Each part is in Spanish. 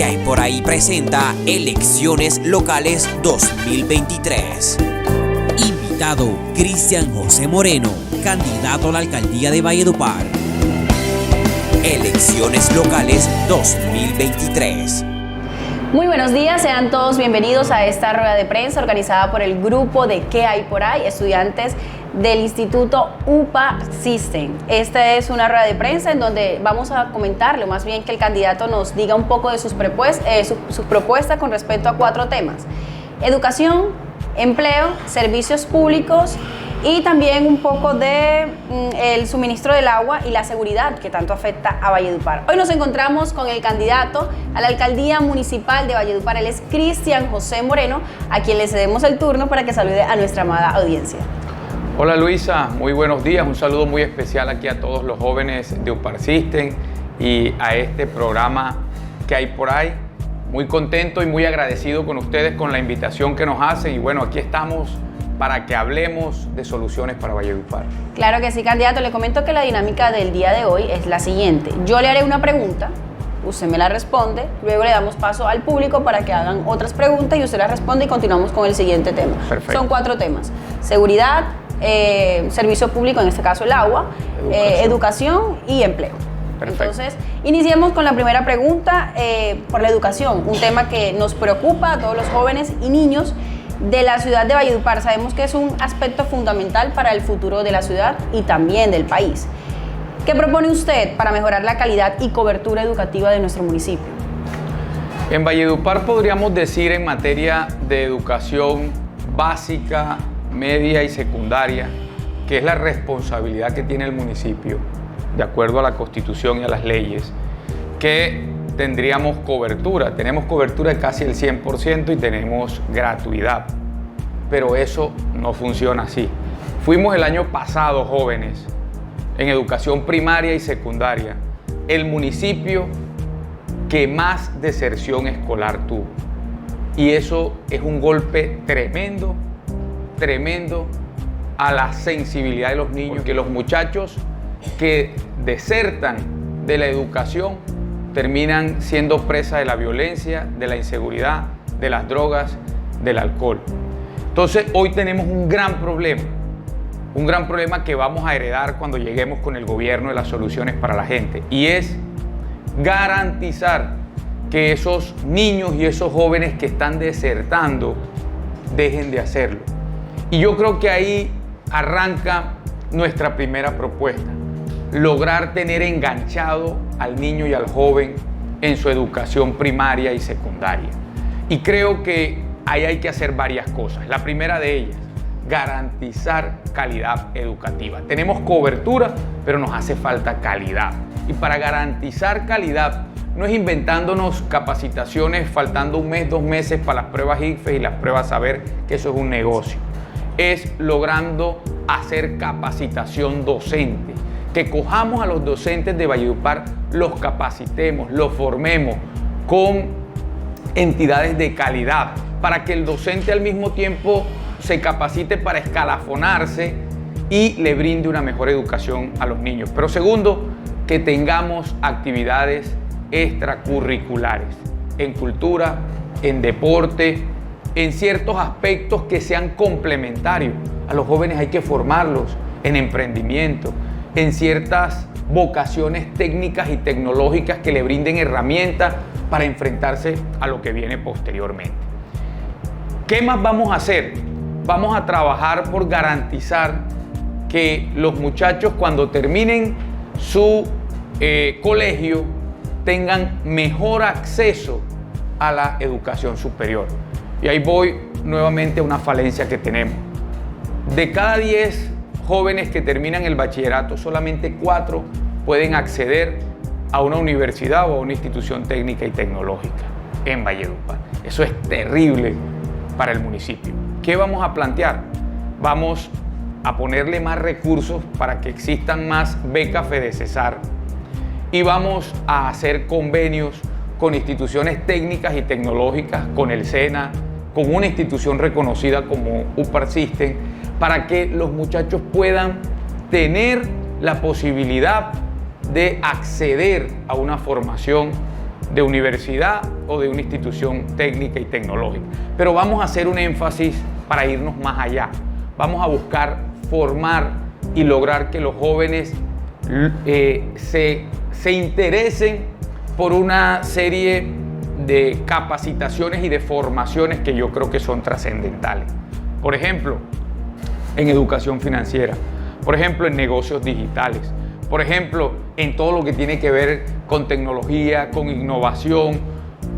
hay por ahí presenta Elecciones Locales 2023. Invitado Cristian José Moreno, candidato a la alcaldía de Valledupar. Elecciones Locales 2023. Muy buenos días, sean todos bienvenidos a esta rueda de prensa organizada por el grupo de ¿Qué hay por ahí?, estudiantes del Instituto UPA System. Esta es una rueda de prensa en donde vamos a comentarle, más bien que el candidato nos diga un poco de sus propuestas con respecto a 4 temas: educación, empleo, servicios públicos y también un poco de el suministro del agua y la seguridad que tanto afecta a Valledupar. Hoy nos encontramos con el candidato a la alcaldía municipal de Valledupar. Él es Cristian José Moreno, a quien le cedemos el turno para que salude a nuestra amada audiencia. Hola Luisa, muy buenos días. Un saludo muy especial aquí a todos los jóvenes de UPA System y a este programa que hay por ahí. Muy contento y muy agradecido con ustedes con la invitación que nos hacen. Y bueno, aquí estamos para que hablemos de soluciones para Valledupar. Claro que sí, candidato. Le comento que la dinámica del día de hoy es la siguiente. Yo le haré una pregunta, usted me la responde, luego le damos paso al público para que hagan otras preguntas y usted las responde y continuamos con el siguiente tema. Perfecto. Son 4 temas: seguridad, servicio público, en este caso el agua, educación y empleo. Perfecto. Entonces, iniciemos con la primera pregunta por la educación, un tema que nos preocupa a todos los jóvenes y niños de la ciudad de Valledupar. Sabemos que es un aspecto fundamental para el futuro de la ciudad y también del país. ¿Qué propone usted para mejorar la calidad y cobertura educativa de nuestro municipio? En Valledupar podríamos decir, en materia de educación básica, media y secundaria, que es la responsabilidad que tiene el municipio, de acuerdo a la Constitución y a las leyes, que tendríamos cobertura. Tenemos cobertura de casi el 100% y tenemos gratuidad, pero eso no funciona así. Fuimos el año pasado, jóvenes, en educación primaria y secundaria, el municipio que más deserción escolar tuvo. Y eso es un golpe tremendo, tremendo a la sensibilidad de los niños, que los muchachos que desertan de la educación terminan siendo presa de la violencia, de la inseguridad, de las drogas, del alcohol. Entonces hoy tenemos un gran problema que vamos a heredar cuando lleguemos con el gobierno de las soluciones para la gente, y es garantizar que esos niños y esos jóvenes que están desertando dejen de hacerlo. Y yo creo que ahí arranca nuestra primera propuesta: lograr tener enganchado al niño y al joven en su educación primaria y secundaria. Y creo que ahí hay que hacer varias cosas. La primera de ellas, garantizar calidad educativa. Tenemos cobertura, pero nos hace falta calidad. Y para garantizar calidad, no es inventándonos capacitaciones faltando un mes, 2 meses para las pruebas ICFES y las pruebas saber, que eso es un negocio. Es logrando hacer capacitación docente, que cojamos a los docentes de Valledupar, los capacitemos, los formemos con entidades de calidad, para que el docente al mismo tiempo se capacite para escalafonarse y le brinde una mejor educación a los niños. Pero segundo, que tengamos actividades extracurriculares en cultura, en deporte, en ciertos aspectos que sean complementarios. A los jóvenes hay que formarlos en emprendimiento, en ciertas vocaciones técnicas y tecnológicas que le brinden herramientas para enfrentarse a lo que viene posteriormente. ¿Qué más vamos a hacer? Vamos a trabajar por garantizar que los muchachos, cuando terminen su colegio, tengan mejor acceso a la educación superior. Y ahí voy nuevamente a una falencia que tenemos. De cada 10 jóvenes que terminan el bachillerato, solamente 4 pueden acceder a una universidad o a una institución técnica y tecnológica en Valledupar. Eso es terrible para el municipio. ¿Qué vamos a plantear? Vamos a ponerle más recursos para que existan más becas FEDECESAR y vamos a hacer convenios con instituciones técnicas y tecnológicas, con el SENA, con una institución reconocida como UPA System, para que los muchachos puedan tener la posibilidad de acceder a una formación de universidad o de una institución técnica y tecnológica. Pero vamos a hacer un énfasis para irnos más allá. Vamos a buscar formar y lograr que los jóvenes se interesen por una serie de capacitaciones y de formaciones que yo creo que son trascendentales. Por ejemplo, en educación financiera, por ejemplo, en negocios digitales, por ejemplo, en todo lo que tiene que ver con tecnología, con innovación,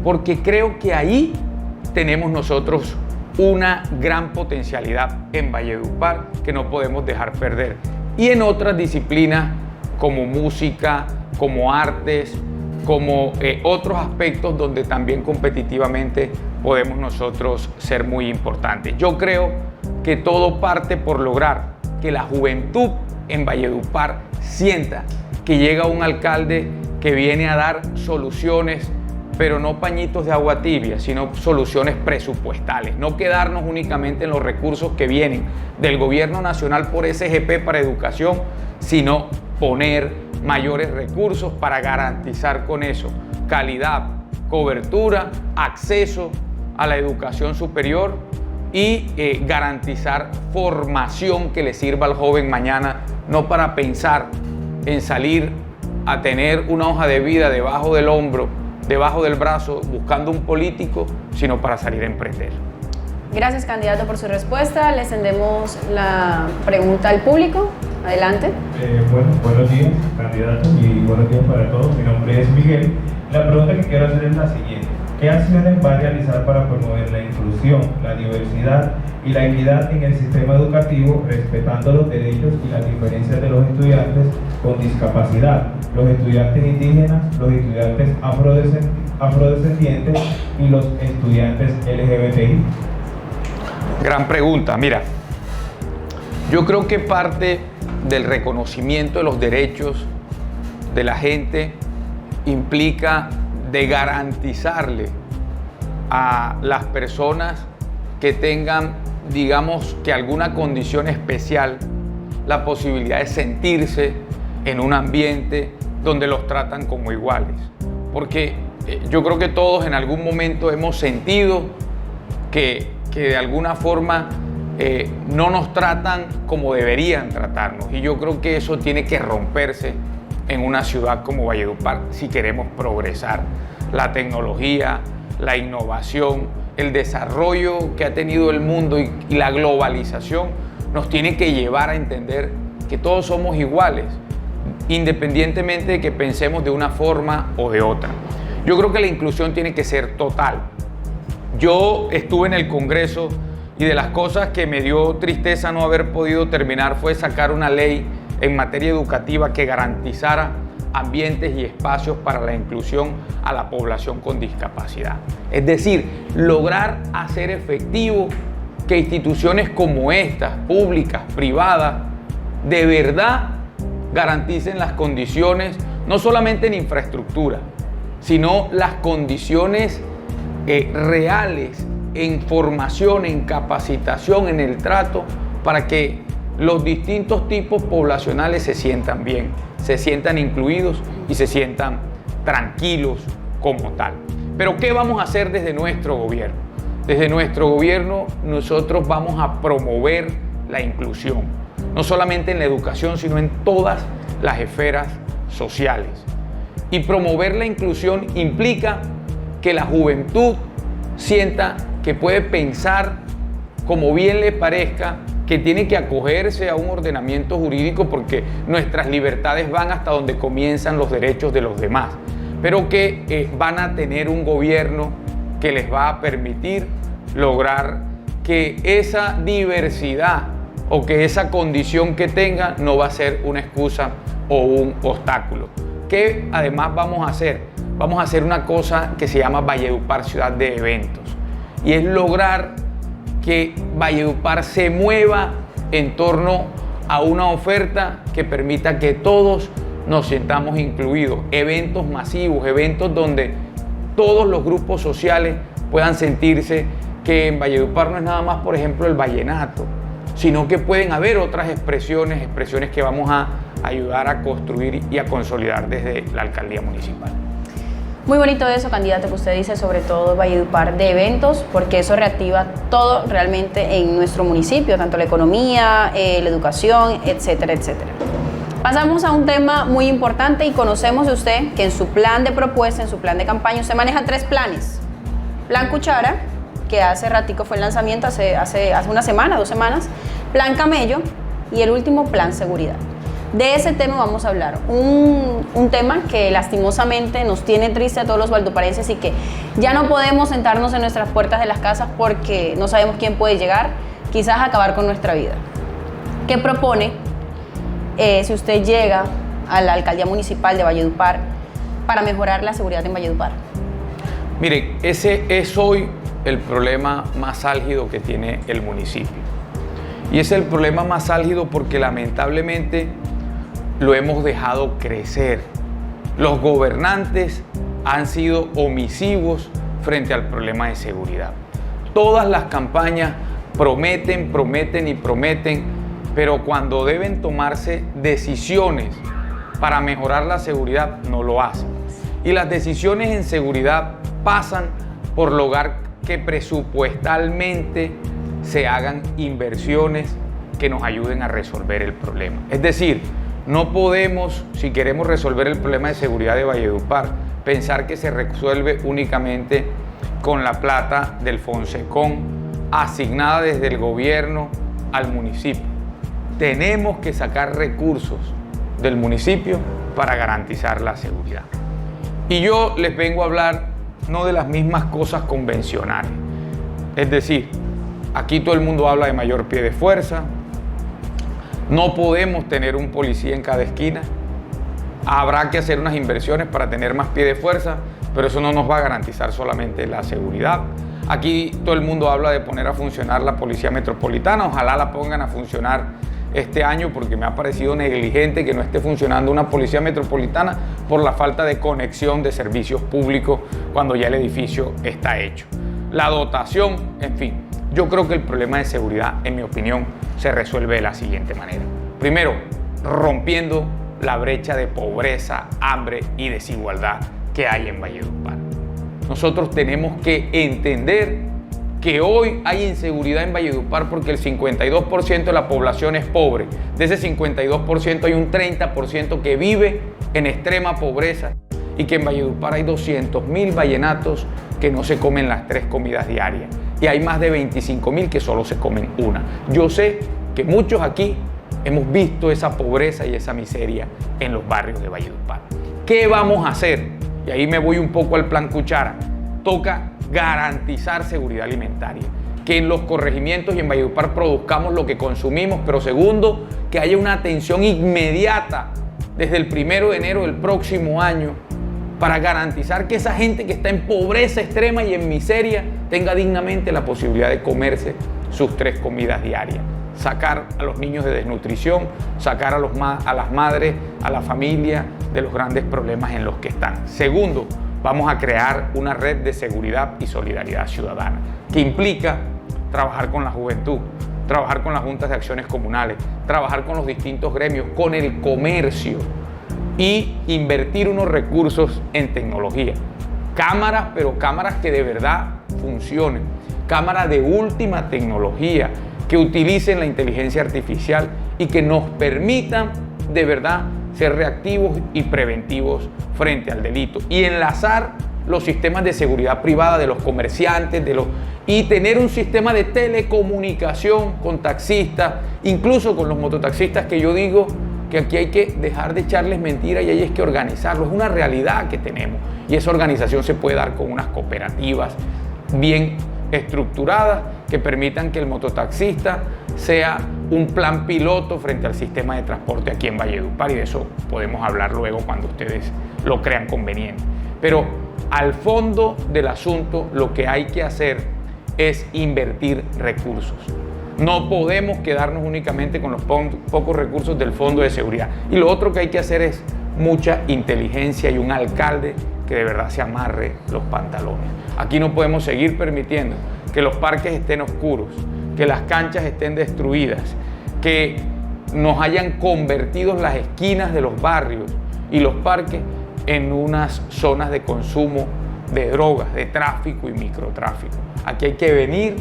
porque creo que ahí tenemos nosotros una gran potencialidad en Valledupar que no podemos dejar perder. Y en otras disciplinas como música, como artes, como otros aspectos donde también competitivamente podemos nosotros ser muy importantes. Yo creo que todo parte por lograr que la juventud en Valledupar sienta que llega un alcalde que viene a dar soluciones, pero no pañitos de agua tibia, sino soluciones presupuestales. No quedarnos únicamente en los recursos que vienen del gobierno nacional por SGP para educación, sino poner mayores recursos para garantizar con eso calidad, cobertura, acceso a la educación superior y garantizar formación que le sirva al joven mañana, no para pensar en salir a tener una hoja de vida debajo del hombro, debajo del brazo, buscando un político, sino para salir a emprender. Gracias, candidato, por su respuesta. Le extendemos la pregunta al público. Adelante. Buenos días, candidato, y buenos días para todos. Mi nombre es Miguel. La pregunta que quiero hacer es la siguiente. ¿Qué acciones va a realizar para promover la inclusión, la diversidad y la equidad en el sistema educativo, respetando los derechos y las diferencias de los estudiantes con discapacidad, los estudiantes indígenas, los estudiantes afrodescendientes y los estudiantes LGBTI? Gran pregunta. Mira, yo creo que parte del reconocimiento de los derechos de la gente implica de garantizarle a las personas que tengan, digamos, que alguna condición especial, la posibilidad de sentirse en un ambiente donde los tratan como iguales. Porque yo creo que todos en algún momento hemos sentido que de alguna forma no nos tratan como deberían tratarnos. Y yo creo que eso tiene que romperse en una ciudad como Valledupar si queremos progresar. La tecnología, la innovación, el desarrollo que ha tenido el mundo y la globalización nos tiene que llevar a entender que todos somos iguales, independientemente de que pensemos de una forma o de otra. Yo creo que la inclusión tiene que ser total. Yo estuve en el Congreso y de las cosas que me dio tristeza no haber podido terminar fue sacar una ley en materia educativa que garantizara ambientes y espacios para la inclusión a la población con discapacidad. Es decir, lograr hacer efectivo que instituciones como estas, públicas, privadas, de verdad garanticen las condiciones, no solamente en infraestructura, sino las condiciones reales en formación, en capacitación, en el trato, para que los distintos tipos poblacionales se sientan bien, se sientan incluidos y se sientan tranquilos como tal. Pero ¿qué vamos a hacer desde nuestro gobierno? Desde nuestro gobierno nosotros vamos a promover la inclusión, no solamente en la educación, sino en todas las esferas sociales. Y promover la inclusión implica que la juventud sienta que puede pensar como bien le parezca, que tiene que acogerse a un ordenamiento jurídico porque nuestras libertades van hasta donde comienzan los derechos de los demás, pero que van a tener un gobierno que les va a permitir lograr que esa diversidad o que esa condición que tenga no va a ser una excusa o un obstáculo. ¿Qué además vamos a hacer? Vamos a hacer una cosa que se llama Valledupar Ciudad de Eventos, y es lograr que Valledupar se mueva en torno a una oferta que permita que todos nos sintamos incluidos. Eventos masivos, eventos donde todos los grupos sociales puedan sentirse que en Valledupar no es nada más, por ejemplo, el vallenato, sino que pueden haber otras expresiones que vamos a ayudar a construir y a consolidar desde la alcaldía municipal. Muy bonito eso, candidato, que usted dice, sobre todo Valledupar, de eventos, porque eso reactiva todo realmente en nuestro municipio, tanto la economía, la educación, etcétera, etcétera. Pasamos a un tema muy importante y conocemos de usted que en su plan de propuesta, en su plan de campaña, usted maneja 3 planes. Plan Cuchara, que hace ratico fue el lanzamiento, hace una semana, 2 semanas. Plan Camello y el último, Plan Seguridad. De ese tema vamos a hablar, un tema que lastimosamente nos tiene triste a todos los valduparenses y que ya no podemos sentarnos en nuestras puertas de las casas porque no sabemos quién puede llegar, quizás acabar con nuestra vida. ¿Qué propone si usted llega a la alcaldía municipal de Valledupar para mejorar la seguridad en Valledupar? Miren, ese es hoy el problema más álgido que tiene el municipio. Y es el problema más álgido porque lamentablemente lo hemos dejado crecer. Los gobernantes han sido omisivos frente al problema de seguridad. Todas las campañas prometen, prometen y prometen, pero cuando deben tomarse decisiones para mejorar la seguridad, no lo hacen. Y las decisiones en seguridad pasan por lograr que presupuestalmente se hagan inversiones que nos ayuden a resolver el problema. Es decir, no podemos, si queremos resolver el problema de seguridad de Valledupar, pensar que se resuelve únicamente con la plata del Fonsecon asignada desde el gobierno al municipio. Tenemos que sacar recursos del municipio para garantizar la seguridad. Y yo les vengo a hablar no de las mismas cosas convencionales. Es decir, aquí todo el mundo habla de mayor pie de fuerza. No podemos tener un policía en cada esquina. Habrá que hacer unas inversiones para tener más pie de fuerza, pero eso no nos va a garantizar solamente la seguridad. Aquí todo el mundo habla de poner a funcionar la Policía Metropolitana. Ojalá la pongan a funcionar este año porque me ha parecido negligente que no esté funcionando una Policía Metropolitana por la falta de conexión de servicios públicos cuando ya el edificio está hecho. La dotación, en fin. Yo creo que el problema de seguridad, en mi opinión, se resuelve de la siguiente manera. Primero, rompiendo la brecha de pobreza, hambre y desigualdad que hay en Valledupar. Nosotros tenemos que entender que hoy hay inseguridad en Valledupar porque el 52% de la población es pobre. De ese 52% hay un 30% que vive en extrema pobreza y que en Valledupar hay 200.000 vallenatos que no se comen las 3 comidas diarias. Y hay más de 25.000 que solo se comen una. Yo sé que muchos aquí hemos visto esa pobreza y esa miseria en los barrios de Valledupar. ¿Qué vamos a hacer? Y ahí me voy un poco al plan Cuchara. Toca garantizar seguridad alimentaria. Que en los corregimientos y en Valledupar produzcamos lo que consumimos, pero segundo, que haya una atención inmediata desde el 1 de enero del próximo año para garantizar que esa gente que está en pobreza extrema y en miseria tenga dignamente la posibilidad de comerse sus 3 comidas diarias. Sacar a los niños de desnutrición, sacar a las madres, a la familia de los grandes problemas en los que están. Segundo, vamos a crear una red de seguridad y solidaridad ciudadana que implica trabajar con la juventud, trabajar con las juntas de acciones comunales, trabajar con los distintos gremios, con el comercio y invertir unos recursos en tecnología. Cámaras, pero cámaras que de verdad funcionen, cámaras de última tecnología, que utilicen la inteligencia artificial y que nos permitan de verdad ser reactivos y preventivos frente al delito. Y enlazar los sistemas de seguridad privada de los comerciantes, y tener un sistema de telecomunicación con taxistas, incluso con los mototaxistas, que yo digo que aquí hay que dejar de echarles mentiras y hay que organizarlo. Es una realidad que tenemos y esa organización se puede dar con unas cooperativas bien estructuradas que permitan que el mototaxista sea un plan piloto frente al sistema de transporte aquí en Valledupar, y de eso podemos hablar luego cuando ustedes lo crean conveniente. Pero al fondo del asunto lo que hay que hacer es invertir recursos. No podemos quedarnos únicamente con los pocos recursos del Fondo de Seguridad. Y lo otro que hay que hacer es mucha inteligencia y un alcalde que de verdad se amarre los pantalones. Aquí no podemos seguir permitiendo que los parques estén oscuros, que las canchas estén destruidas, que nos hayan convertido las esquinas de los barrios y los parques en unas zonas de consumo de drogas, de tráfico y microtráfico. Aquí hay que venir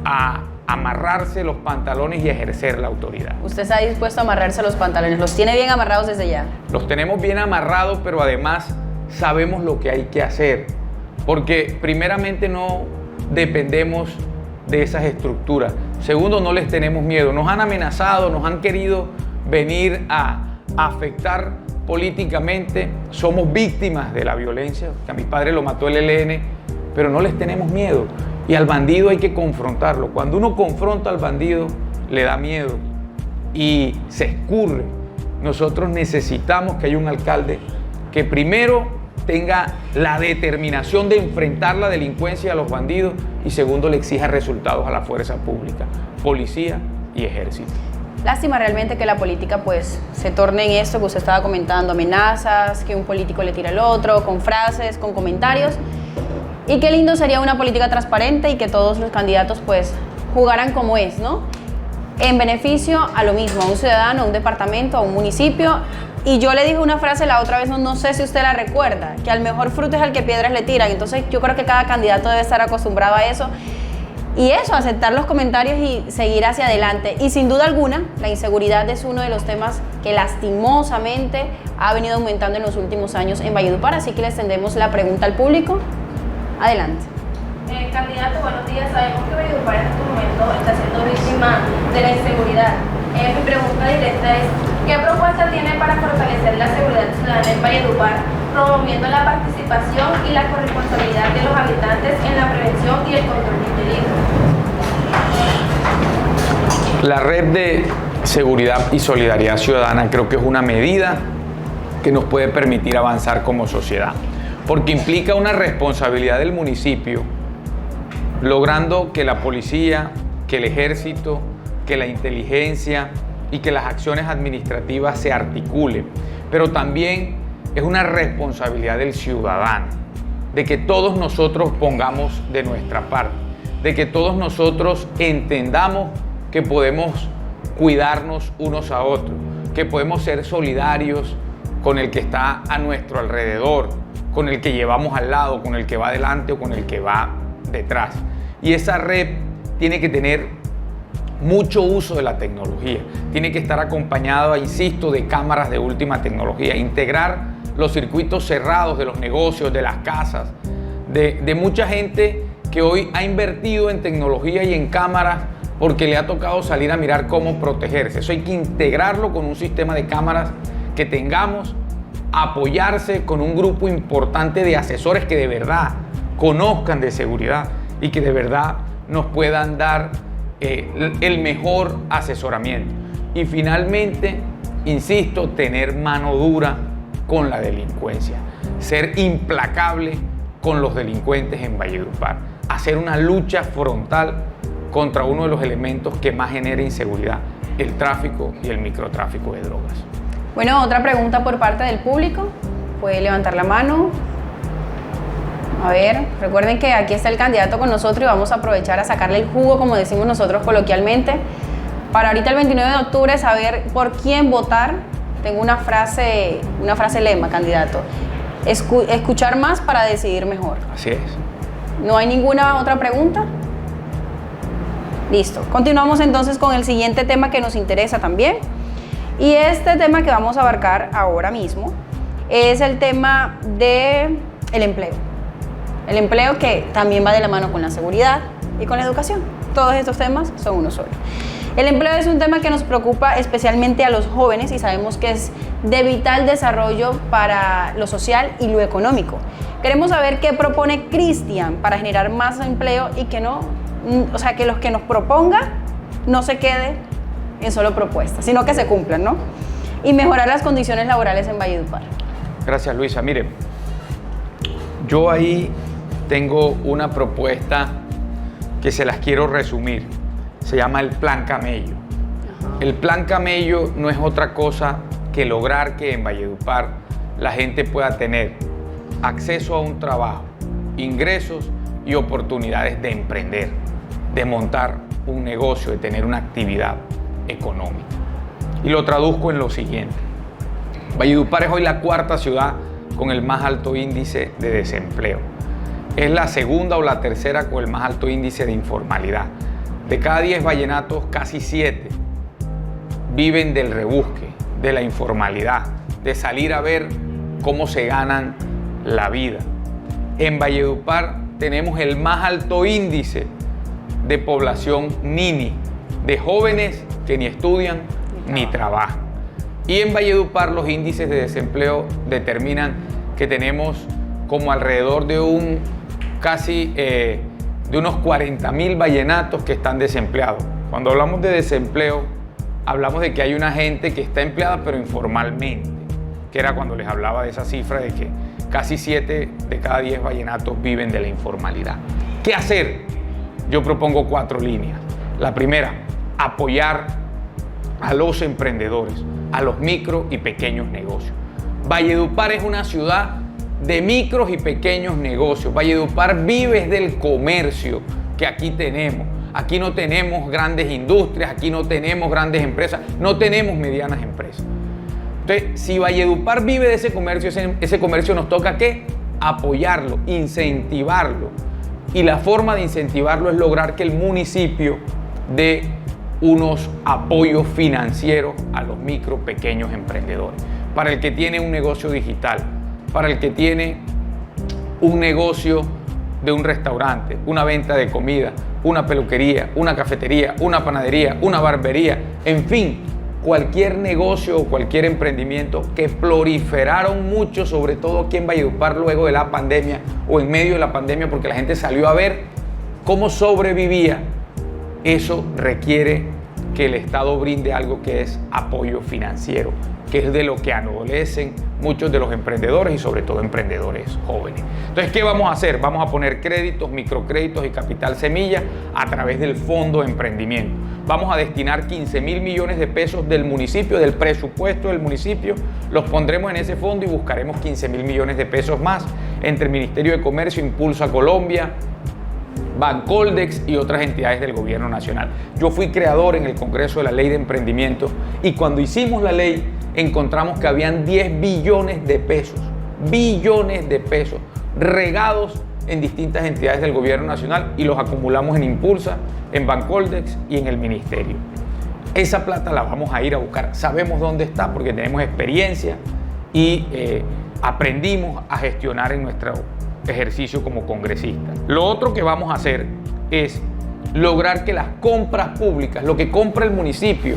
a amarrarse los pantalones y ejercer la autoridad. ¿Usted está dispuesto a amarrarse los pantalones? ¿Los tiene bien amarrados desde ya? Los tenemos bien amarrados, pero además sabemos lo que hay que hacer, porque primeramente no dependemos de esas estructuras. Segundo, no les tenemos miedo. Nos han amenazado, nos han querido venir a afectar políticamente. Somos víctimas de la violencia, que a mi padre lo mató el ELN, pero no les tenemos miedo. Y al bandido hay que confrontarlo. Cuando uno confronta al bandido, le da miedo y se escurre. Nosotros necesitamos que haya un alcalde que primero tenga la determinación de enfrentar la delincuencia a los bandidos y segundo le exija resultados a la fuerza pública, policía y ejército. Lástima realmente que la política pues se torne en esto que usted estaba comentando, amenazas, que un político le tira al otro, con frases, con comentarios. Y qué lindo sería una política transparente y que todos los candidatos pues jugaran como es, ¿no? En beneficio a lo mismo, a un ciudadano, a un departamento, a un municipio. Y yo le dije una frase la otra vez, no sé si usted la recuerda, que al mejor fruto es al que piedras le tiran. Entonces yo creo que cada candidato debe estar acostumbrado a eso. Y eso, aceptar los comentarios y seguir hacia adelante. Y sin duda alguna, la inseguridad es uno de los temas que lastimosamente ha venido aumentando en los últimos años en Valledupar. Así que le extendemos la pregunta al público. Adelante. Candidato, buenos días. Sabemos que Valledupar en este momento está siendo víctima de la inseguridad. Mi pregunta directa es, ¿qué propuesta tiene para fortalecer la seguridad ciudadana en Valledupar, promoviendo la participación y la corresponsabilidad de los habitantes en la prevención y el control del delito? La red de seguridad y solidaridad ciudadana creo que es una medida que nos puede permitir avanzar como sociedad, porque implica una responsabilidad del municipio, logrando que la policía, que el ejército, que la inteligencia y que las acciones administrativas se articulen, pero también es una responsabilidad del ciudadano, de que todos nosotros pongamos de nuestra parte, de que todos nosotros entendamos que podemos cuidarnos unos a otros, que podemos ser solidarios con el que está a nuestro alrededor, con el que llevamos al lado, con el que va adelante o con el que va detrás. Y esa red tiene que tener mucho uso de la tecnología, tiene que estar acompañada, insisto, de cámaras de última tecnología, integrar los circuitos cerrados de los negocios, de las casas, de mucha gente que hoy ha invertido en tecnología y en cámaras porque le ha tocado salir a mirar cómo protegerse. Eso hay que integrarlo con un sistema de cámaras que tengamos, apoyarse con un grupo importante de asesores que de verdad conozcan de seguridad y que de verdad nos puedan dar el mejor asesoramiento. Y finalmente, insisto, tener mano dura con la delincuencia, ser implacable con los delincuentes en Valledupar, hacer una lucha frontal contra uno de los elementos que más genera inseguridad, el tráfico y el microtráfico de drogas. Bueno, otra pregunta por parte del público. Puede levantar la mano. A ver, recuerden que aquí está el candidato con nosotros y vamos a aprovechar a sacarle el jugo, como decimos nosotros coloquialmente, para ahorita el 29 de octubre saber por quién votar. Tengo una frase lema, candidato. Escuchar más para decidir mejor. Así es. ¿No hay ninguna otra pregunta? Listo. Continuamos entonces con el siguiente tema que nos interesa también. Y este tema que vamos a abarcar ahora mismo es el tema del empleo. El empleo que también va de la mano con la seguridad y con la educación. Todos estos temas son uno solo. El empleo es un tema que nos preocupa especialmente a los jóvenes y sabemos que es de vital desarrollo para lo social y lo económico. Queremos saber qué propone Cristian para generar más empleo y que que los que nos proponga no se quede en solo propuestas, sino que se cumplan, ¿no? Y mejorar las condiciones laborales en Valledupar. Gracias, Luisa. Mire, yo ahí tengo una propuesta que se las quiero resumir. Se llama el Plan Camello. El Plan Camello no es otra cosa que lograr que en Valledupar la gente pueda tener acceso a un trabajo, ingresos y oportunidades de emprender, de montar un negocio, de tener una actividad económica. Y lo traduzco en lo siguiente. Valledupar es hoy la cuarta ciudad con el más alto índice de desempleo. Es la segunda o la tercera con el más alto índice de informalidad. De cada 10 vallenatos, casi 7 viven del rebusque, de la informalidad, de salir a ver cómo se ganan la vida. En Valledupar tenemos el más alto índice de población nini, de jóvenes que ni estudian ni trabajan. Y en Valledupar los índices de desempleo determinan que tenemos como alrededor de unos 40.000 vallenatos que están desempleados. Cuando hablamos de desempleo, hablamos de que hay una gente que está empleada pero informalmente, que era cuando les hablaba de esa cifra de que casi 7 de cada 10 vallenatos viven de la informalidad. ¿Qué hacer? Yo propongo 4 líneas. La primera, apoyar a los emprendedores, a los micro y pequeños negocios. Valledupar es una ciudad de micros y pequeños negocios. Valledupar vive del comercio que aquí tenemos. Aquí no tenemos grandes industrias, aquí no tenemos grandes empresas, no tenemos medianas empresas. Entonces, si Valledupar vive de ese comercio nos toca ¿qué? Apoyarlo, incentivarlo. Y la forma de incentivarlo es lograr que el municipio dé unos apoyos financieros a los micro, pequeños emprendedores. Para el que tiene un negocio digital, para el que tiene un negocio de un restaurante, una venta de comida, una peluquería, una cafetería, una panadería, una barbería, en fin, cualquier negocio o cualquier emprendimiento que proliferaron mucho, sobre todo aquí en Valledupar luego de la pandemia o en medio de la pandemia, porque la gente salió a ver cómo sobrevivía. Eso requiere que el Estado brinde algo que es apoyo financiero, que es de lo que adolecen muchos de los emprendedores y sobre todo emprendedores jóvenes. Entonces, ¿qué vamos a hacer? Vamos a poner créditos, microcréditos y capital semilla a través del Fondo de Emprendimiento. Vamos a destinar 15.000 millones de pesos del municipio, del presupuesto del municipio, los pondremos en ese fondo y buscaremos 15.000 millones de pesos más entre el Ministerio de Comercio, Impulsa Colombia, Bancoldex y otras entidades del gobierno nacional. Yo fui creador en el Congreso de la Ley de Emprendimiento y cuando hicimos la ley encontramos que habían 10 billones de pesos regados en distintas entidades del gobierno nacional y los acumulamos en Impulsa, en Bancoldex y en el ministerio. Esa plata la vamos a ir a buscar. Sabemos dónde está porque tenemos experiencia y aprendimos a gestionar en nuestro ejercicio como congresista. Lo otro que vamos a hacer es lograr que las compras públicas, lo que compra el municipio,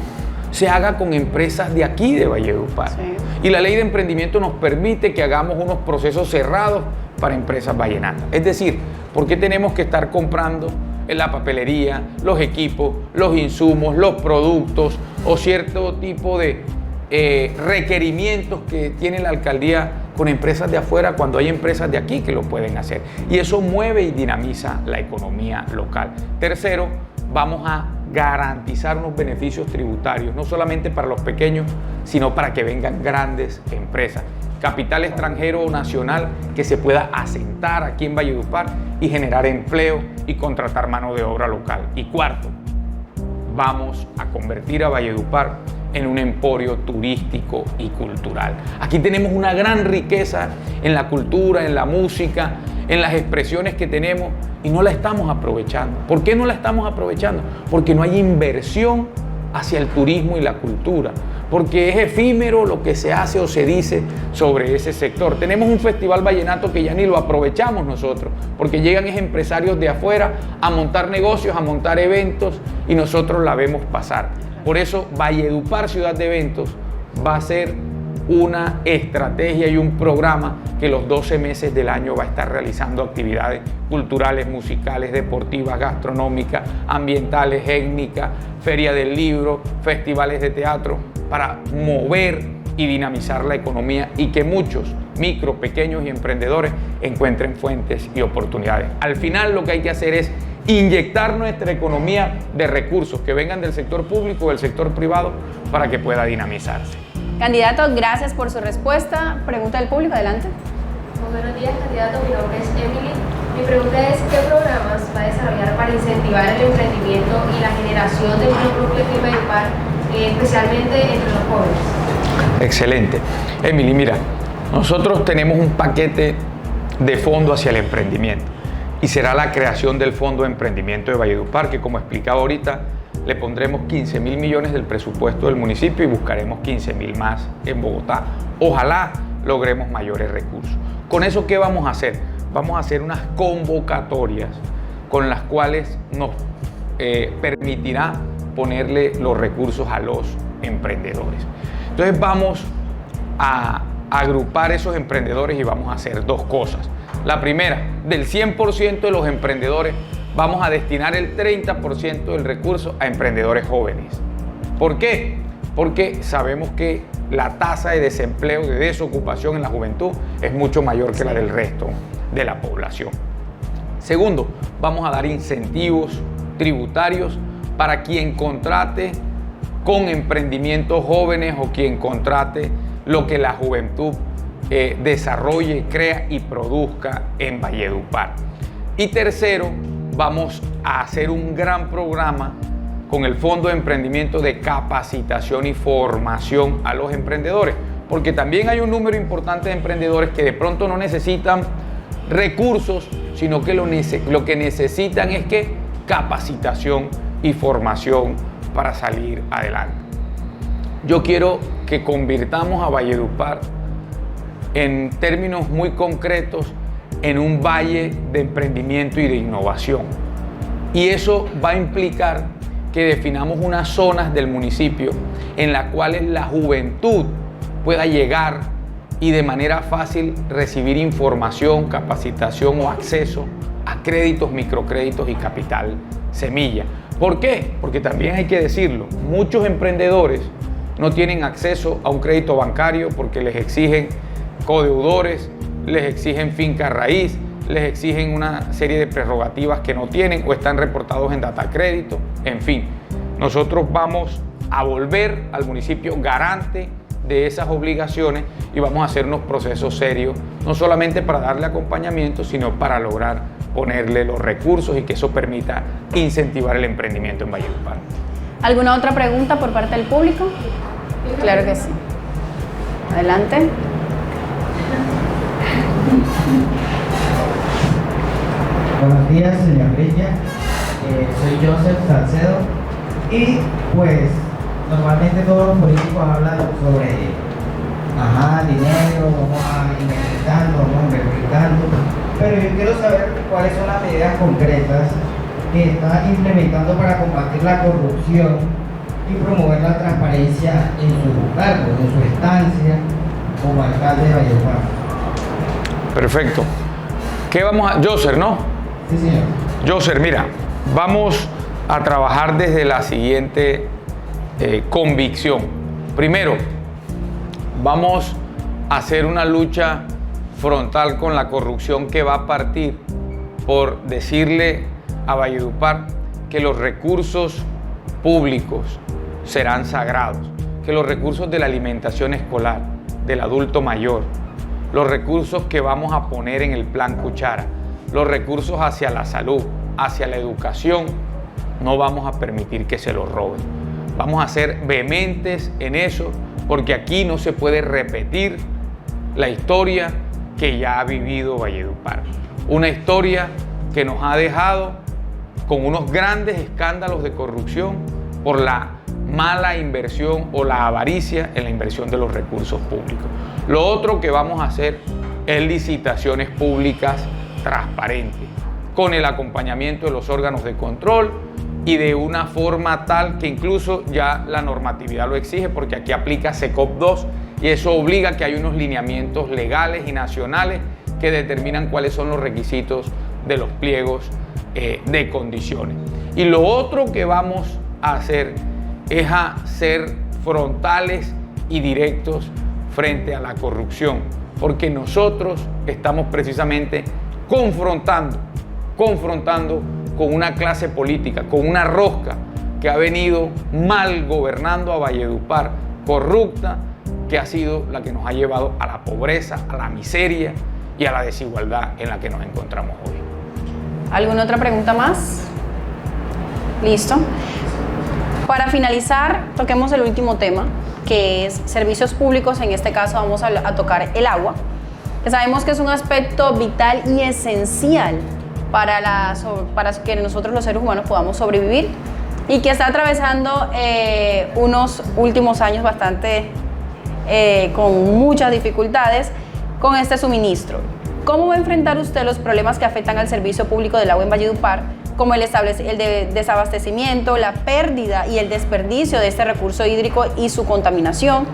se haga con empresas de aquí de Valledupar. Sí. Y la ley de emprendimiento nos permite que hagamos unos procesos cerrados para empresas vallenatas. Es decir, ¿por qué tenemos que estar comprando en la papelería, los equipos, los insumos, los productos o cierto tipo de requerimientos que tiene la alcaldía con empresas de afuera cuando hay empresas de aquí que lo pueden hacer? Y eso mueve y dinamiza la economía local. Tercero, vamos a garantizar unos beneficios tributarios, no solamente para los pequeños, sino para que vengan grandes empresas. Capital extranjero o nacional que se pueda asentar aquí en Valledupar y generar empleo y contratar mano de obra local. Y cuarto, vamos a convertir a Valledupar en un emporio turístico y cultural. Aquí tenemos una gran riqueza en la cultura, en la música, en las expresiones que tenemos y no la estamos aprovechando. ¿Por qué no la estamos aprovechando? Porque no hay inversión hacia el turismo y la cultura, porque es efímero lo que se hace o se dice sobre ese sector. Tenemos un festival vallenato que ya ni lo aprovechamos nosotros, porque llegan empresarios de afuera a montar negocios, a montar eventos y nosotros la vemos pasar. Por eso Valledupar Ciudad de Eventos va a ser una estrategia y un programa que los 12 meses del año va a estar realizando actividades culturales, musicales, deportivas, gastronómicas, ambientales, étnicas, feria del libro, festivales de teatro, para mover y dinamizar la economía y que muchos micro, pequeños y emprendedores encuentren fuentes y oportunidades. Al final lo que hay que hacer es inyectar nuestra economía de recursos que vengan del sector público o del sector privado para que pueda dinamizarse. Candidato, gracias por su respuesta. Pregunta del público, adelante. Muy buenos días, candidato. Mi nombre es Emily. Mi pregunta es, ¿qué programas va a desarrollar para incentivar el emprendimiento y la generación de empleo propio en Valledupar, especialmente entre los jóvenes? Excelente. Emily, mira, Nosotros tenemos un paquete de fondo hacia el emprendimiento y será la creación del Fondo de Emprendimiento de Valledupar, que como explicaba ahorita, le pondremos 15.000 millones del presupuesto del municipio y buscaremos 15.000 más en Bogotá. Ojalá logremos mayores recursos. ¿Con eso qué vamos a hacer? Vamos a hacer unas convocatorias con las cuales nos permitirá ponerle los recursos a los emprendedores. Entonces vamos a agrupar esos emprendedores y vamos a hacer dos cosas. La primera, del 100% de los emprendedores, vamos a destinar el 30% del recurso a emprendedores jóvenes. ¿Por qué? Porque sabemos que la tasa de desempleo, de desocupación en la juventud es mucho mayor que la del resto de la población. Segundo, vamos a dar incentivos tributarios para quien contrate con emprendimientos jóvenes o quien contrate lo que la juventud desarrolle, crea y produzca en Valledupar. Y tercero, vamos a hacer un gran programa con el Fondo de Emprendimiento de capacitación y formación a los emprendedores, porque también hay un número importante de emprendedores que de pronto no necesitan recursos, sino que lo que necesitan es que capacitación y formación para salir adelante. Yo quiero que convirtamos a Valledupar en términos muy concretos en un valle de emprendimiento y de innovación. Y eso va a implicar que definamos unas zonas del municipio en las cuales la juventud pueda llegar y de manera fácil recibir información, capacitación o acceso a créditos, microcréditos y capital semilla. ¿Por qué? Porque también hay que decirlo, muchos emprendedores no tienen acceso a un crédito bancario porque les exigen codeudores, les exigen finca raíz, les exigen una serie de prerrogativas que no tienen o están reportados en Datacrédito. En fin, nosotros vamos a volver al municipio garante de esas obligaciones y vamos a hacer unos procesos serios, no solamente para darle acompañamiento, sino para lograr ponerle los recursos y que eso permita incentivar el emprendimiento en Valledupar. ¿Alguna otra pregunta por parte del público? Claro que sí. Adelante. Buenos días, señor Grilla. Soy Joseph Salcedo y pues normalmente todos los políticos hablan sobre dinero, vamos a invertir tanto, pero yo quiero saber cuáles son las medidas concretas que está implementando para combatir la corrupción y promover la transparencia en su cargo, en su estancia como alcalde de Valledupar. Perfecto. ¿Qué vamos a...? Joser, ¿no? Sí, señor. Joser, mira, vamos a trabajar desde la siguiente convicción. Primero, vamos a hacer una lucha frontal con la corrupción que va a partir por decirle a Valledupar que los recursos públicos serán sagrados, que los recursos de la alimentación escolar, del adulto mayor, los recursos que vamos a poner en el plan Cuchara, los recursos hacia la salud, hacia la educación, no vamos a permitir que se los roben. Vamos a ser vehementes en eso, porque aquí no se puede repetir la historia que ya ha vivido Valledupar. Una historia que nos ha dejado con unos grandes escándalos de corrupción por la mala inversión o la avaricia en la inversión de los recursos públicos. Lo otro que vamos a hacer es licitaciones públicas transparentes, con el acompañamiento de los órganos de control y de una forma tal que incluso ya la normatividad lo exige, porque aquí aplica SECOP 2 y eso obliga a que haya unos lineamientos legales y nacionales que determinan cuáles son los requisitos de los pliegos de condiciones. Y lo otro que vamos a hacer es a ser frontales y directos frente a la corrupción, porque nosotros estamos precisamente confrontando con una clase política, con una rosca que ha venido mal gobernando a Valledupar, corrupta, que ha sido la que nos ha llevado a la pobreza, a la miseria y a la desigualdad en la que nos encontramos hoy. ¿Alguna otra pregunta más? Listo. Para finalizar, toquemos el último tema, que que es servicios públicos. En este caso vamos a tocar el agua, que sabemos que es un aspecto vital y esencial para que nosotros los seres humanos podamos sobrevivir, y que está atravesando unos últimos años bastante con muchas dificultades con este suministro. ¿Cómo va a enfrentar usted los problemas que afectan al servicio público del agua en Valledupar, como el desabastecimiento, la pérdida y el desperdicio de este recurso hídrico y su contaminación?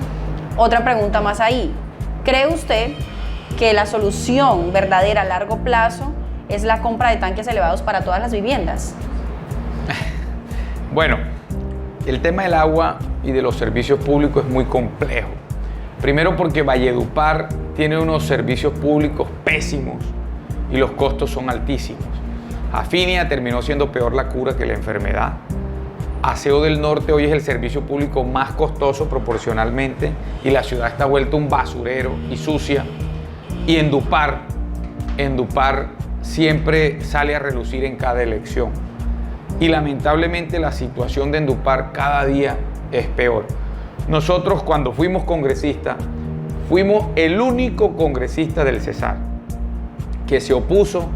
Otra pregunta más ahí. ¿Cree usted que la solución verdadera a largo plazo es la compra de tanques elevados para todas las viviendas? Bueno, el tema del agua y de los servicios públicos es muy complejo. Primero porque Valledupar tiene unos servicios públicos pésimos y los costos son altísimos. Afinia terminó siendo peor la cura que la enfermedad. Aseo del Norte hoy es el servicio público más costoso proporcionalmente y la ciudad está vuelta un basurero y sucia. Y Endupar siempre sale a relucir en cada elección. Y lamentablemente la situación de Endupar cada día es peor. Nosotros cuando fuimos congresistas, fuimos el único congresista del Cesar que se opuso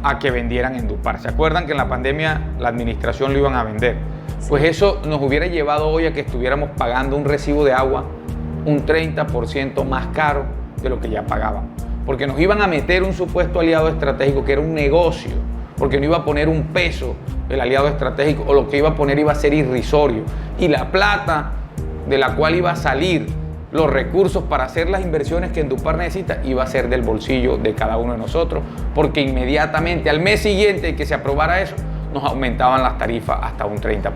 a que vendieran Endupar. ¿Se acuerdan que en la pandemia la administración lo iban a vender? Pues eso nos hubiera llevado hoy a que estuviéramos pagando un recibo de agua un 30% más caro de lo que ya pagaban. Porque nos iban a meter un supuesto aliado estratégico que era un negocio, porque no iba a poner un peso el aliado estratégico, o lo que iba a poner iba a ser irrisorio. Y la plata de la cual iba a salir los recursos para hacer las inversiones que Endupar necesita iba a ser del bolsillo de cada uno de nosotros, porque inmediatamente al mes siguiente que se aprobara eso, nos aumentaban las tarifas hasta un 30%.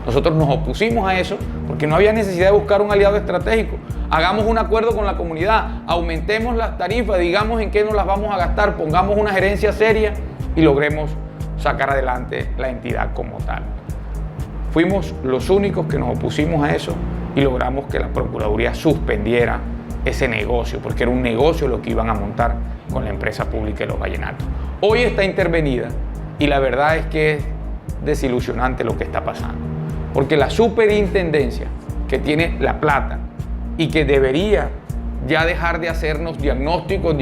Nosotros nos opusimos a eso porque no había necesidad de buscar un aliado estratégico. Hagamos un acuerdo con la comunidad, aumentemos las tarifas, digamos en qué nos las vamos a gastar, pongamos una gerencia seria y logremos sacar adelante la entidad como tal. Fuimos los únicos que nos opusimos a eso y logramos que la Procuraduría suspendiera ese negocio, porque era un negocio lo que iban a montar con la empresa pública de los vallenatos. Hoy está intervenida y la verdad es que es desilusionante lo que está pasando, porque la superintendencia que tiene la plata y que debería ya dejar de hacernos diagnósticos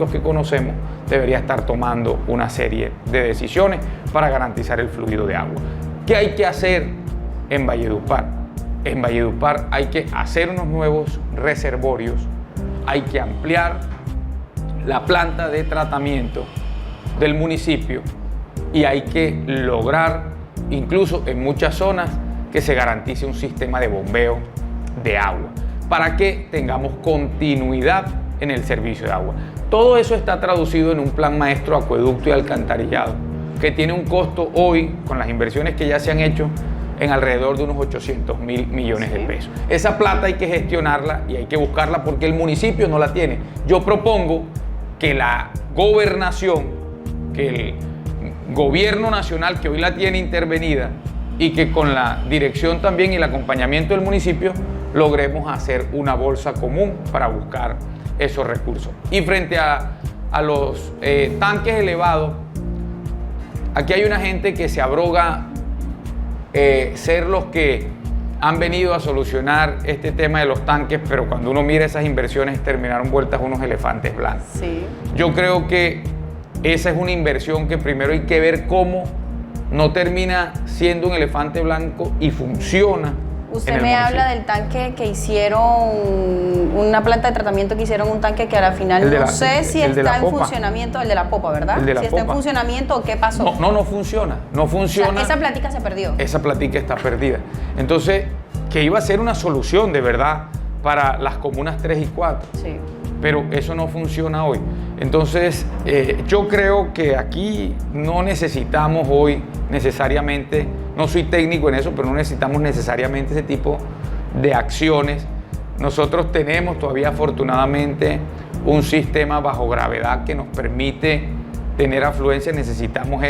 que conocemos, debería estar tomando una serie de decisiones para garantizar el fluido de agua. ¿Qué hay que hacer en Valledupar? En Valledupar hay que hacer unos nuevos reservorios, hay que ampliar la planta de tratamiento del municipio y hay que lograr, incluso en muchas zonas, que se garantice un sistema de bombeo de agua para que tengamos continuidad en el servicio de agua. Todo eso está traducido en un plan maestro de acueducto y alcantarillado que tiene un costo hoy, con las inversiones que ya se han hecho, en alrededor de unos 800.000 millones de pesos. Esa plata hay que gestionarla y hay que buscarla porque el municipio no la tiene. Yo propongo que la gobernación, que el gobierno nacional que hoy la tiene intervenida y que con la dirección también y el acompañamiento del municipio logremos hacer una bolsa común para buscar esos recursos. Y frente a los tanques elevados, aquí hay una gente que se abroga ser los que han venido a solucionar este tema de los tanques, pero cuando uno mira esas inversiones terminaron vueltas unos elefantes blancos. Sí. Yo creo que esa es una inversión que primero hay que ver cómo no termina siendo un elefante blanco y funciona. Usted me habla del tanque que hicieron, una planta de tratamiento que hicieron un tanque que al final no sé si está en funcionamiento, el de la popa, ¿verdad? Si está en funcionamiento o qué pasó. No funciona, no funciona. O sea, esa plática se perdió. Esa plática está perdida. Entonces, que iba a ser una solución de verdad para las comunas 3 y 4. Sí. Pero eso no funciona hoy. Entonces, yo creo que aquí no necesitamos hoy necesariamente, no soy técnico en eso, pero no necesitamos necesariamente ese tipo de acciones. Nosotros tenemos todavía afortunadamente un sistema bajo gravedad que nos permite tener afluencia. Necesitamos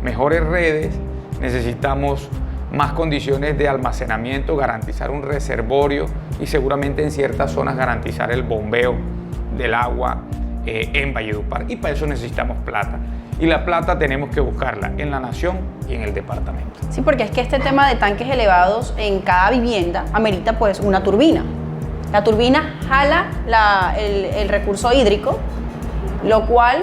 mejores redes, necesitamos más condiciones de almacenamiento, garantizar un reservorio y seguramente en ciertas zonas garantizar el bombeo del agua en Valledupar, y para eso necesitamos plata. y la plata tenemos que buscarla en la nación y en el departamento. Sí, porque es que este tema de tanques elevados en cada vivienda amerita pues una turbina. La turbina jala el recurso hídrico, lo cual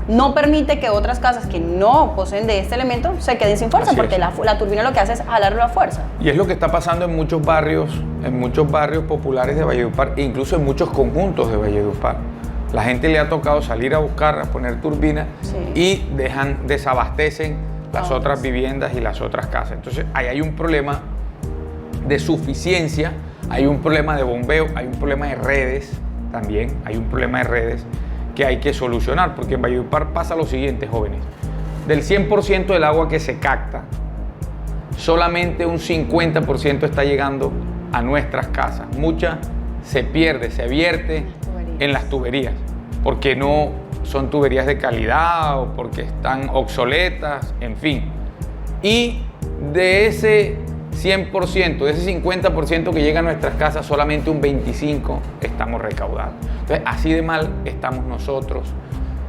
no permite que otras casas que no poseen de este elemento se queden sin fuerza, porque la turbina lo que hace es jalarlo a fuerza. Y es lo que está pasando en muchos barrios populares de Valledupar e incluso en muchos conjuntos de Valledupar. La gente le ha tocado salir a buscar, a poner turbinas y desabastecen las otras viviendas y las otras casas. Entonces ahí hay un problema de suficiencia, hay un problema de bombeo, hay un problema de redes también, hay un problema de redes que hay que solucionar, porque en Valledupar pasa lo siguiente, jóvenes. Del 100% del agua que se capta, solamente un 50% está llegando a nuestras casas. Mucha se pierde, se vierte en las tuberías, porque no son tuberías de calidad o porque están obsoletas, en fin. Y de ese 100%, de ese 50% que llega a nuestras casas, solamente un 25% estamos recaudando. Entonces, así de mal estamos nosotros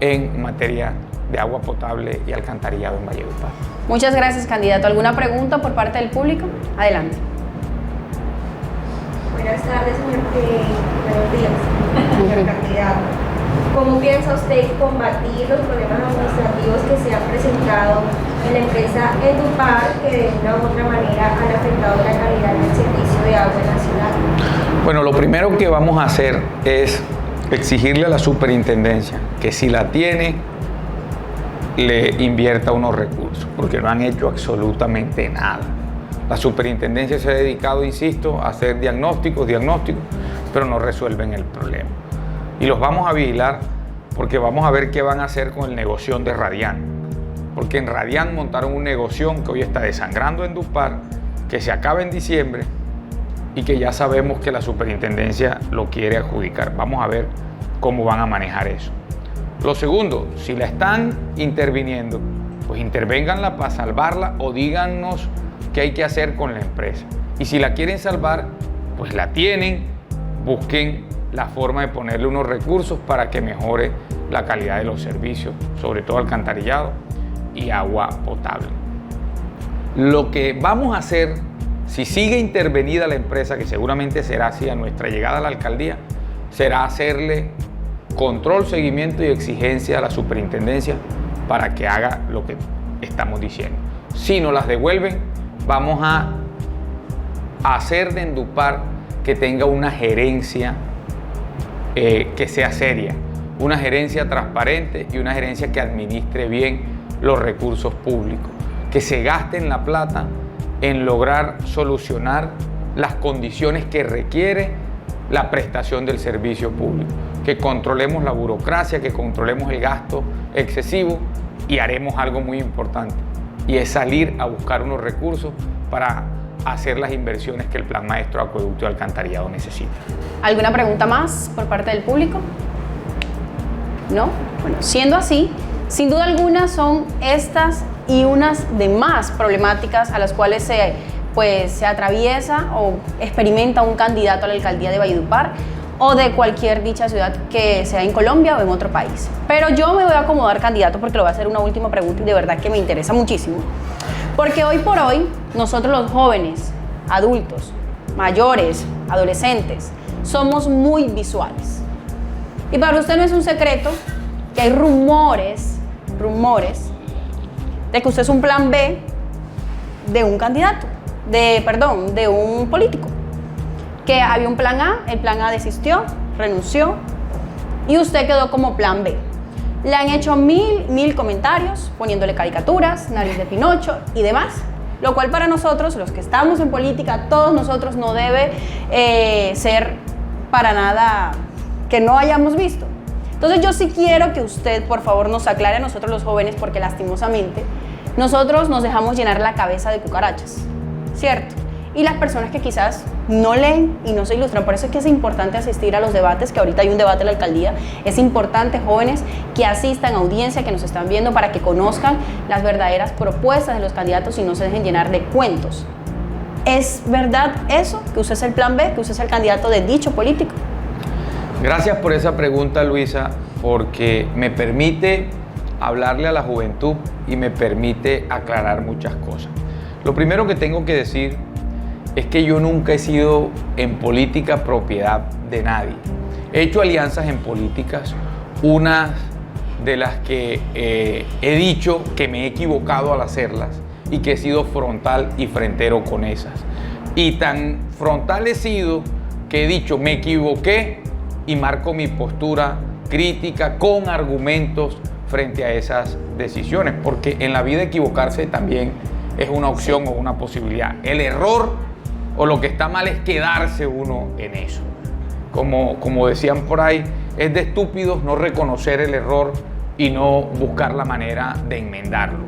en materia de agua potable y alcantarillado en Valledupar. Muchas gracias, candidato. ¿Alguna pregunta por parte del público? Adelante. Buenas tardes, buenos días, señor candidato. ¿Cómo piensa usted combatir los problemas administrativos que se han presentado en la empresa Edupar, que de una u otra manera han afectado la calidad del servicio de agua en la ciudad? Bueno, lo primero que vamos a hacer es exigirle a la superintendencia que si la tiene, le invierta unos recursos, porque no han hecho absolutamente nada. La superintendencia se ha dedicado, insisto, a hacer diagnósticos, pero no resuelven el problema. Y los vamos a vigilar porque vamos a ver qué van a hacer con el negocio de Radian. Porque en Radian montaron un negocio que hoy está desangrando en Edupar, que se acaba en diciembre y que ya sabemos que la superintendencia lo quiere adjudicar. Vamos a ver cómo van a manejar eso. Lo segundo, si la están interviniendo, pues intervénganla para salvarla o díganos qué hay que hacer con la empresa. Y si la quieren salvar, pues la tienen, busquen la forma de ponerle unos recursos para que mejore la calidad de los servicios, sobre todo alcantarillado y agua potable. Lo que vamos a hacer, si sigue intervenida la empresa, que seguramente será así a nuestra llegada a la alcaldía, será hacerle control, seguimiento y exigencia a la superintendencia para que haga lo que estamos diciendo. Si no las devuelven, vamos a hacer de Edupar que tenga una gerencia que sea seria, una gerencia transparente y una gerencia que administre bien los recursos públicos, que se gasten la plata en lograr solucionar las condiciones que requiere la prestación del servicio público, que controlemos la burocracia, que controlemos el gasto excesivo y haremos algo muy importante, y es salir a buscar unos recursos para hacer las inversiones que el Plan Maestro de Acueducto y Alcantarillado necesita. ¿Alguna pregunta más por parte del público? ¿No? Bueno, siendo así, sin duda alguna son estas y unas demás problemáticas a las cuales se atraviesa o experimenta un candidato a la alcaldía de Valledupar o de cualquier dicha ciudad que sea en Colombia o en otro país. Pero yo me voy a acomodar, candidato, porque le voy a hacer una última pregunta y de verdad que me interesa muchísimo. Porque hoy por hoy, nosotros los jóvenes, adultos, mayores, adolescentes, somos muy visuales. Y para usted no es un secreto que hay rumores de que usted es un plan B de un candidato, de un político. Que había un plan A, el plan A desistió, renunció y usted quedó como plan B. Le han hecho mil comentarios, poniéndole caricaturas, nariz de Pinocho y demás, lo cual para nosotros, los que estamos en política, todos nosotros no debe ser para nada que no hayamos visto. Entonces yo sí quiero que usted, por favor, nos aclare a nosotros los jóvenes, porque lastimosamente nosotros nos dejamos llenar la cabeza de cucarachas, ¿cierto? Y las personas que quizás no leen y no se ilustran. Por eso es que es importante asistir a los debates, que ahorita hay un debate en la alcaldía. Es importante, jóvenes, que asistan, audiencia, que nos están viendo, para que conozcan las verdaderas propuestas de los candidatos y no se dejen llenar de cuentos. ¿Es verdad eso? ¿Que usted es el plan B? ¿Que usted es el candidato de dicho político? Gracias por esa pregunta, Luisa, porque me permite hablarle a la juventud y me permite aclarar muchas cosas. Lo primero que tengo que decir es que yo nunca he sido en política propiedad de nadie. He hecho alianzas en políticas, unas de las que he dicho que me he equivocado al hacerlas y que he sido frontal y frentero con esas. Y tan frontal he sido que he dicho me equivoqué y marco mi postura crítica con argumentos frente a esas decisiones, porque en la vida equivocarse también es una opción o una posibilidad. El error o lo que está mal es quedarse uno en eso. Como decían por ahí, es de estúpidos no reconocer el error y no buscar la manera de enmendarlo.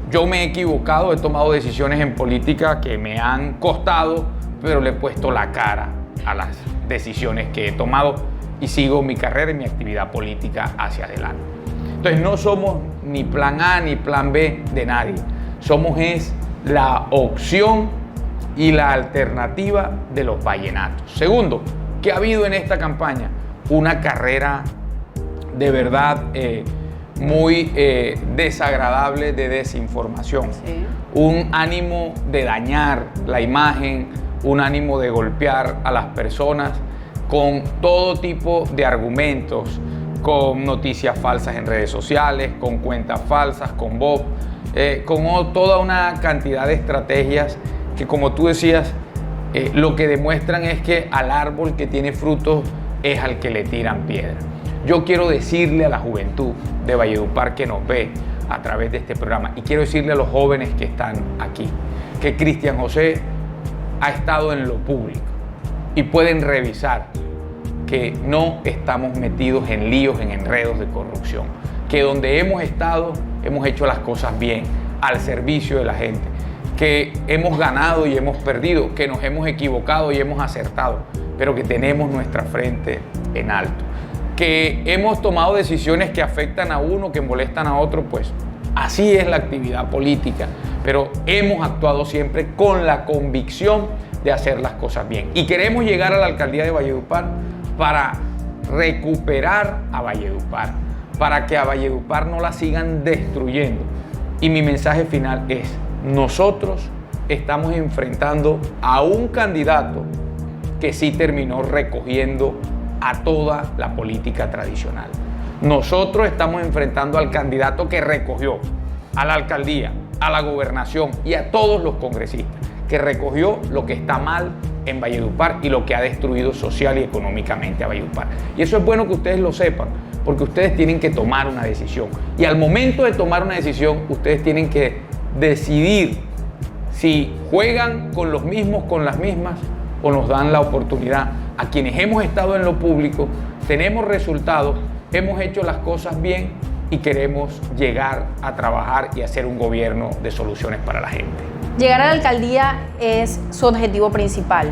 Yo me he equivocado, he tomado decisiones en política que me han costado, pero le he puesto la cara a las decisiones que he tomado y sigo mi carrera y mi actividad política hacia adelante. Entonces no somos ni plan A ni plan B de nadie. Somos la opción y la alternativa de los vallenatos. Segundo, ¿qué ha habido en esta campaña? Una carrera de verdad muy desagradable de desinformación. Sí. Un ánimo de dañar la imagen, un ánimo de golpear a las personas con todo tipo de argumentos, con noticias falsas en redes sociales, con cuentas falsas, con bots, con toda una cantidad de estrategias que, como tú decías, lo que demuestran es que al árbol que tiene frutos es al que le tiran piedra. Yo quiero decirle a la juventud de Valledupar que nos ve a través de este programa, y quiero decirle a los jóvenes que están aquí, que Cristian José ha estado en lo público y pueden revisar que no estamos metidos en líos, en enredos de corrupción, que donde hemos estado hemos hecho las cosas bien, al servicio de la gente, que hemos ganado y hemos perdido, que nos hemos equivocado y hemos acertado, pero que tenemos nuestra frente en alto, que hemos tomado decisiones que afectan a uno, que molestan a otro, pues así es la actividad política, pero hemos actuado siempre con la convicción de hacer las cosas bien. Y queremos llegar a la alcaldía de Valledupar para recuperar a Valledupar, para que a Valledupar no la sigan destruyendo. Y mi mensaje final es: nosotros estamos enfrentando a un candidato que sí terminó recogiendo a toda la política tradicional. Nosotros estamos enfrentando al candidato que recogió a la alcaldía, a la gobernación y a todos los congresistas, que recogió lo que está mal en Valledupar y lo que ha destruido social y económicamente a Valledupar. Y eso es bueno que ustedes lo sepan, porque ustedes tienen que tomar una decisión. Y al momento de tomar una decisión, ustedes tienen que decidir si juegan con los mismos, con las mismas, o nos dan la oportunidad a quienes hemos estado en lo público, tenemos resultados, hemos hecho las cosas bien y queremos llegar a trabajar y hacer un gobierno de soluciones para la gente. Llegar a la alcaldía es su objetivo principal.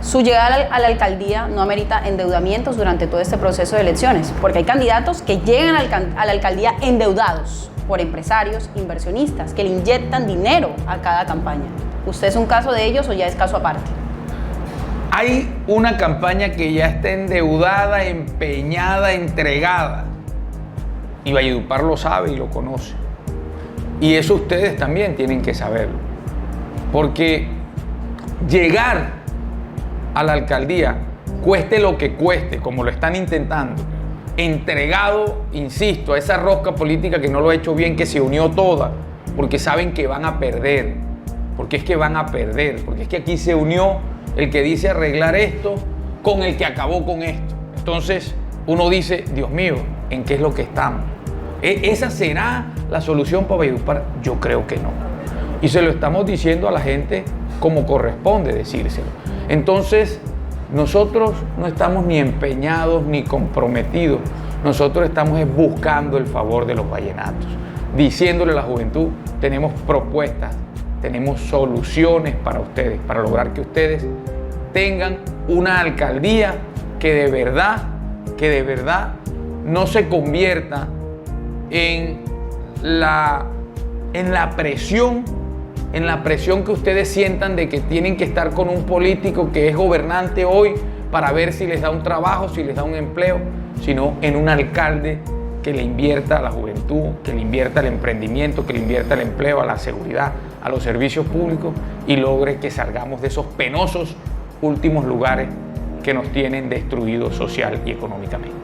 Su llegada a la alcaldía no amerita endeudamientos durante todo este proceso de elecciones, porque hay candidatos que llegan a la alcaldía endeudados por empresarios, inversionistas, que le inyectan dinero a cada campaña. ¿Usted es un caso de ellos o ya es caso aparte? Hay una campaña que ya está endeudada, empeñada, entregada. Y Valledupar lo sabe y lo conoce. Y eso ustedes también tienen que saberlo. Porque llegar a la alcaldía, cueste lo que cueste, como lo están intentando, entregado, insisto, a esa rosca política que no lo ha hecho bien, que se unió toda, porque saben que van a perder. Porque es que van a perder. Porque es que aquí se unió el que dice arreglar esto con el que acabó con esto. Entonces uno dice, Dios mío, ¿en qué es lo que estamos? ¿Esa será la solución para Valledupar? Yo creo que no. Y se lo estamos diciendo a la gente como corresponde decírselo. Entonces, nosotros no estamos ni empeñados ni comprometidos. Nosotros estamos buscando el favor de los vallenatos, diciéndole a la juventud, tenemos propuestas, tenemos soluciones para ustedes, para lograr que ustedes tengan una alcaldía que de verdad no se convierta en la presión que ustedes sientan de que tienen que estar con un político que es gobernante hoy para ver si les da un trabajo, si les da un empleo, sino en un alcalde que le invierta a la juventud, que le invierta al emprendimiento, que le invierta al empleo, a la seguridad, a los servicios públicos y logre que salgamos de esos penosos últimos lugares que nos tienen destruidos social y económicamente.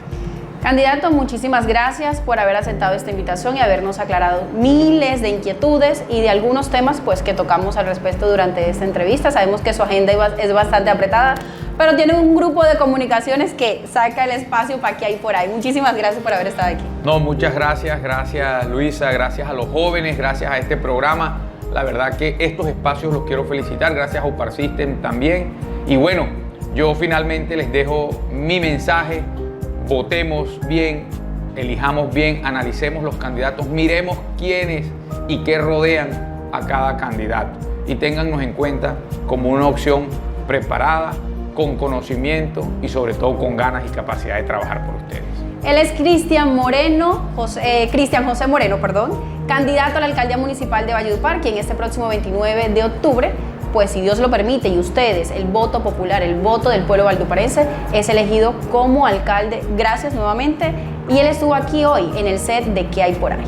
Candidato, muchísimas gracias por haber aceptado esta invitación y habernos aclarado miles de inquietudes y de algunos temas pues, que tocamos al respecto durante esta entrevista. Sabemos que su agenda es bastante apretada, pero tiene un grupo de comunicaciones que saca el espacio para que hay por ahí. Muchísimas gracias por haber estado aquí. No, muchas gracias, gracias Luisa, gracias a los jóvenes, gracias a este programa. La verdad que estos espacios los quiero felicitar, gracias a UPAR System también. Y bueno, yo finalmente les dejo mi mensaje. Votemos bien, elijamos bien, analicemos los candidatos, miremos quiénes y qué rodean a cada candidato y téngannos en cuenta como una opción preparada, con conocimiento y sobre todo con ganas y capacidad de trabajar por ustedes. Él es Cristian José Moreno, candidato a la alcaldía municipal de Valledupar, quien este próximo 29 de octubre, pues si Dios lo permite y ustedes, el voto popular, el voto del pueblo valduparense, es elegido como alcalde. Gracias nuevamente. Y él estuvo aquí hoy en el set de ¿Qué hay por ahí?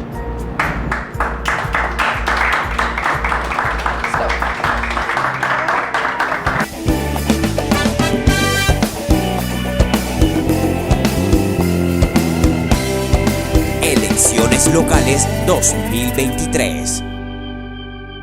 Elecciones locales 2023.